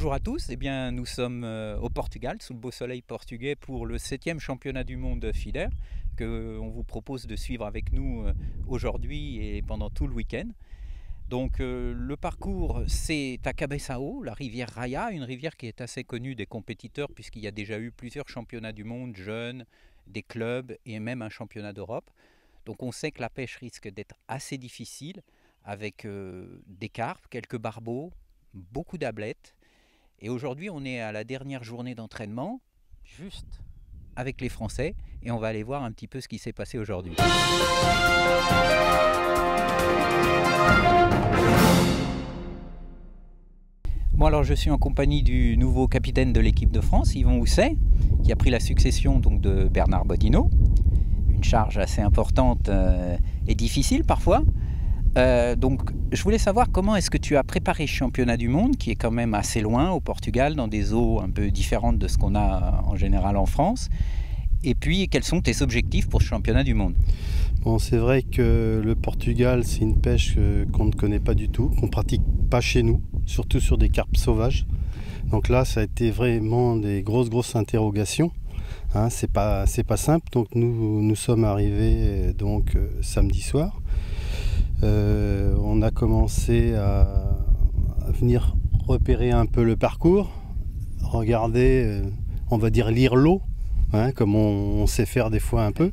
Bonjour à tous, nous sommes au Portugal, sous le beau soleil portugais, pour le 7e championnat du monde FIDER, qu'on vous propose de suivre avec nous aujourd'hui et pendant tout le week-end. Le parcours, c'est à Cabeçao, la rivière Raia, une rivière qui est assez connue des compétiteurs puisqu'il y a déjà eu plusieurs championnats du monde jeunes, des clubs et même un championnat d'Europe. Donc on sait que la pêche risque d'être assez difficile avec des carpes, quelques barbeaux, beaucoup d'ablettes. Et aujourd'hui, on est à la dernière journée d'entraînement, juste avec les Français, et on va aller voir un petit peu ce qui s'est passé aujourd'hui. Bon, alors je suis en compagnie du nouveau capitaine de l'équipe de France, Yvon Housset, qui a pris la succession donc, de Bernard Bodino. Une charge assez importante et difficile parfois. Je voulais savoir comment est-ce que tu as préparé ce championnat du monde qui est quand même assez loin au Portugal, dans des eaux un peu différentes de ce qu'on a en général en France. Et puis quels sont tes objectifs pour ce championnat du monde? Bon, c'est vrai que le Portugal, c'est une pêche qu'on ne connaît pas du tout, qu'on ne pratique pas chez nous, surtout sur des carpes sauvages. Donc là, ça a été vraiment des grosses interrogations. C'est pas simple. Donc nous sommes arrivés samedi soir. On a commencé à venir repérer un peu le parcours, regarder, on va dire lire l'eau, comme on sait faire des fois un peu.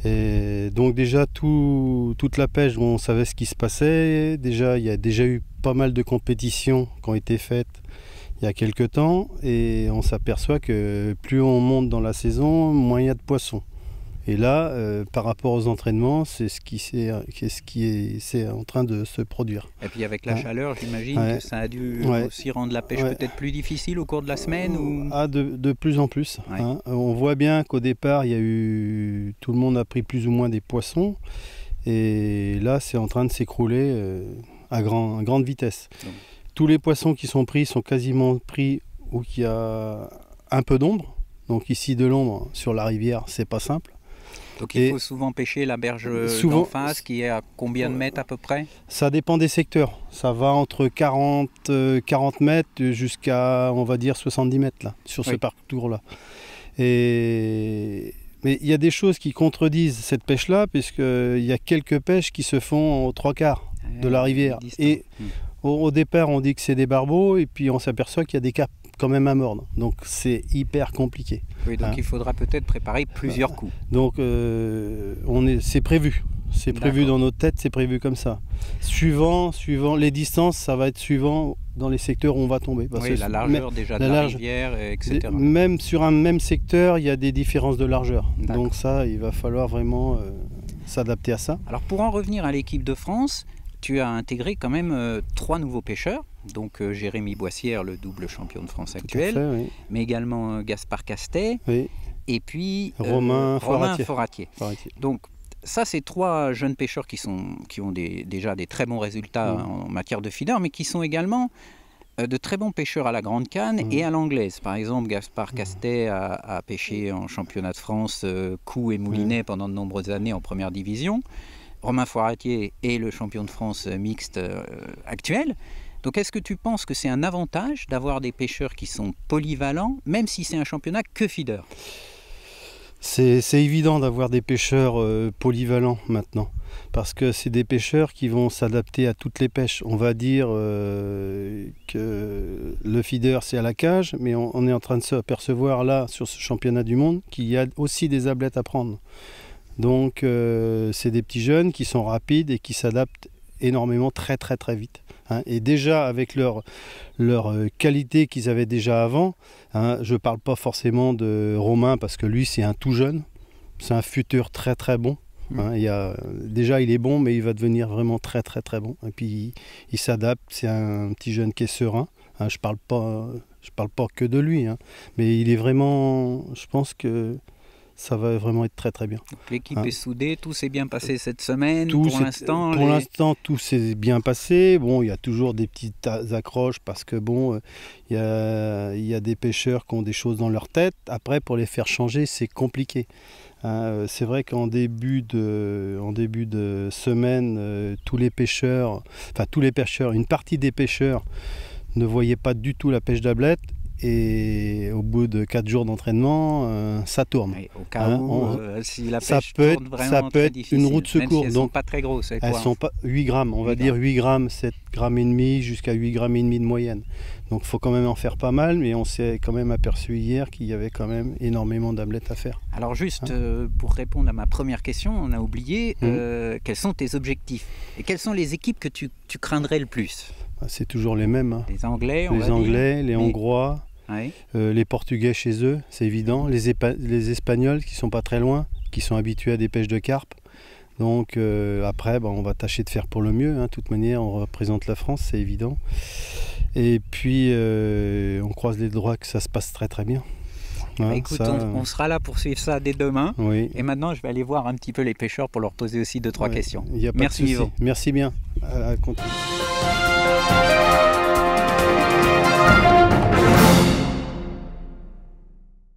Et donc déjà toute la pêche, on savait ce qui se passait. Déjà, il y a déjà eu pas mal de compétitions qui ont été faites il y a quelques temps et on s'aperçoit que plus on monte dans la saison, moins il y a de poissons. Et là, par rapport aux entraînements, c'est ce qui est en train de se produire. Et puis avec la chaleur, j'imagine que ça a dû aussi rendre la pêche peut-être plus difficile au cours de la semaine ou... De plus en plus. On voit bien qu'au départ, tout le monde a pris plus ou moins des poissons. Et là, c'est en train de s'écrouler à grande vitesse. Tous les poissons qui sont pris sont quasiment pris où il y a un peu d'ombre. Donc ici, de l'ombre sur la rivière, c'est pas simple. Donc il faut souvent pêcher la berge d'en face, qui est à combien de mètres à peu près? Ça dépend des secteurs. Ça va entre 40 mètres jusqu'à, on va dire, 70 mètres là, sur ce parcours-là. Mais il y a des choses qui contredisent cette pêche-là, puisqu'il y a quelques pêches qui se font aux 3/4 de la rivière. Et au départ, on dit que c'est des barbeaux, et puis on s'aperçoit qu'il y a des carpes quand même à mordre. Donc c'est hyper compliqué. Oui, donc il faudra peut-être préparer plusieurs coups. Donc c'est prévu. C'est prévu dans notre tête, c'est prévu comme ça. Suivant les distances, ça va être suivant dans les secteurs où on va tomber. Parce la largeur de la rivière, etc. Même sur un même secteur, il y a des différences de largeur. Donc ça, il va falloir vraiment s'adapter à ça. Alors pour en revenir à l'équipe de France, tu as intégré quand même 3 nouveaux pêcheurs, donc Jérémy Boissière, le double champion de France actuel, mais également Gaspard Castet, et puis Romain Foratier. Donc ça, c'est 3 jeunes pêcheurs qui ont déjà des très bons résultats en matière de feeder, mais qui sont également de très bons pêcheurs à la grande canne et à l'anglaise. Par exemple, Gaspard Castet a pêché en championnat de France Coues et Moulinet pendant de nombreuses années en première division. Romain Foratier est le champion de France mixte actuel. Donc est-ce que tu penses que c'est un avantage d'avoir des pêcheurs qui sont polyvalents, même si c'est un championnat que feeder? C'est évident d'avoir des pêcheurs polyvalents maintenant, parce que c'est des pêcheurs qui vont s'adapter à toutes les pêches. On va dire que le feeder c'est à la cage, mais on est en train de s'apercevoir là, sur ce championnat du monde, qu'il y a aussi des ablettes à prendre. Donc c'est des petits jeunes qui sont rapides et qui s'adaptent énormément très vite. Et déjà avec leur qualité qu'ils avaient déjà avant, je ne parle pas forcément de Romain parce que lui c'est un tout jeune, c'est un futur très bon. Déjà il est bon, mais il va devenir vraiment très bon. Et puis il s'adapte, c'est un petit jeune qui est serein. Je parle pas que de lui, mais il est vraiment, je pense que ça va vraiment être très bien. L'équipe est soudée, tout s'est bien passé cette semaine pour l'instant? Pour l'instant, tout s'est bien passé. Bon, il y a toujours des petites accroches parce que bon, il y a des pêcheurs qui ont des choses dans leur tête. Après, pour les faire changer, c'est compliqué. C'est vrai qu'en début de semaine, une partie des pêcheurs ne voyaient pas du tout la pêche d'ablette. Et au bout de 4 jours d'entraînement, ça tourne. Oui, au cas où, si la pêche tourne vraiment ça peut être une roue de secours. Même si elles ne sont pas très grosses. Elles sont pas 8 grammes, on va dire 8 grammes, 7 grammes et demi jusqu'à 8 grammes et demi de moyenne. Donc il faut quand même en faire pas mal, mais on s'est quand même aperçu hier qu'il y avait quand même énormément d'ablettes à faire. Alors juste pour répondre à ma première question, on a oublié quels sont tes objectifs et quelles sont les équipes que tu craindrais le plus? C'est toujours les mêmes. Hein. Les Anglais, les Hongrois, oui. Les Portugais chez eux, c'est évident. Les Espagnols qui sont pas très loin, qui sont habitués à des pêches de carpe. Donc après, on va tâcher de faire pour le mieux. Hein. De toute manière, on représente la France, c'est évident. Et puis, on croise les doigts que ça se passe très très bien. Hein, écoute, on sera là pour suivre ça dès demain. Oui. Et maintenant, je vais aller voir un petit peu les pêcheurs pour leur poser aussi 2-3 questions. Merci Yvon. Merci bien. À continuer.